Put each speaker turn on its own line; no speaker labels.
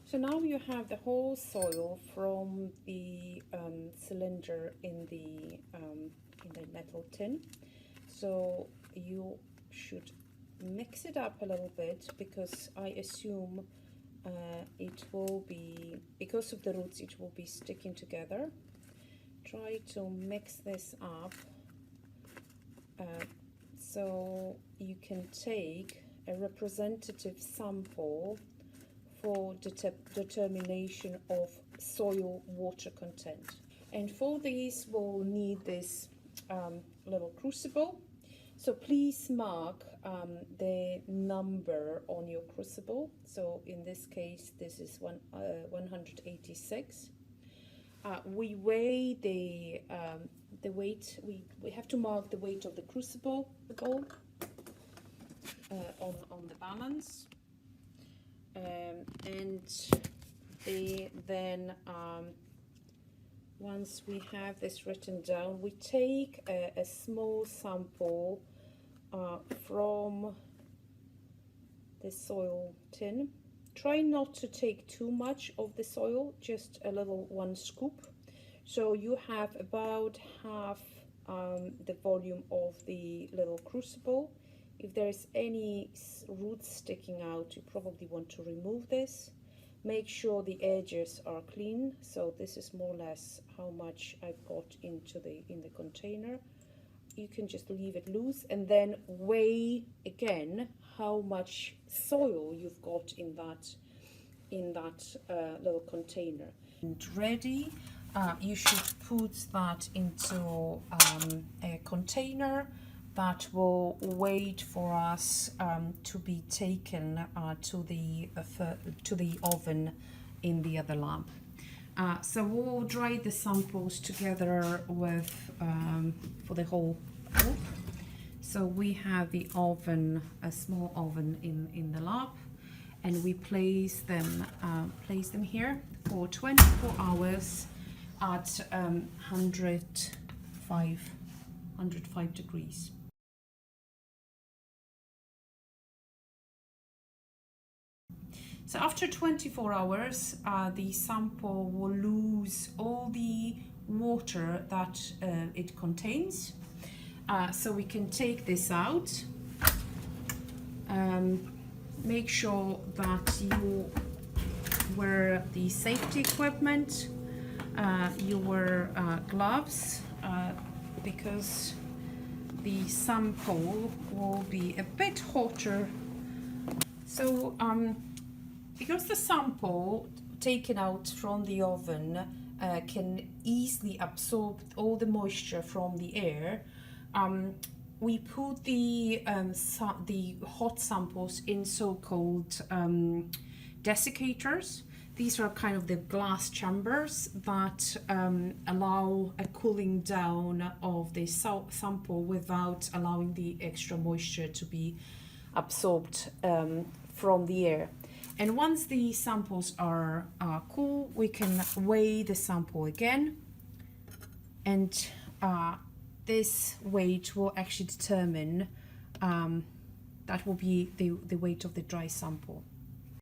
So now you have the whole soil from the cylinder in the metal tin. So you should mix it up a little bit, because I assume it will be, because of the roots, it will be sticking together. Try to mix this up so you can take a representative sample for determination of soil water content. And for these, we'll need this little crucible. So please mark the number on your crucible. So in this case, this is 186. We weigh the weight. We have to mark the weight of the crucible on the balance, and then once we have this written down, we take a small sample from the soil tin. Try not to take too much of the soil, just a little, 1 scoop. So you have about half the volume of the little crucible. If there's any roots sticking out, you probably want to remove this. Make sure the edges are clean. So this is more or less how much I've got in the container. You can just leave it loose and then weigh again how much soil you've got in that little container. And ready, you should put that into a container that will wait for us to be taken to the oven in the other lab. So we'll dry the samples together with for the whole group. So we have the oven, a small oven in the lab, and we place them here for 24 hours at 105 degrees. So after 24 hours, the sample will lose all the water that it contains. So we can take this out. Make sure that you wear the safety equipment, you wear gloves, because the sample will be a bit hotter. So because the sample taken out from the oven can easily absorb all the moisture from the air, we put the hot samples in so-called desiccators. These are kind of the glass chambers that allow a cooling down of the sample without allowing the extra moisture to be absorbed from the air. And once the samples are cool, we can weigh the sample again, and this weight will actually determine, that will be the weight of the dry sample.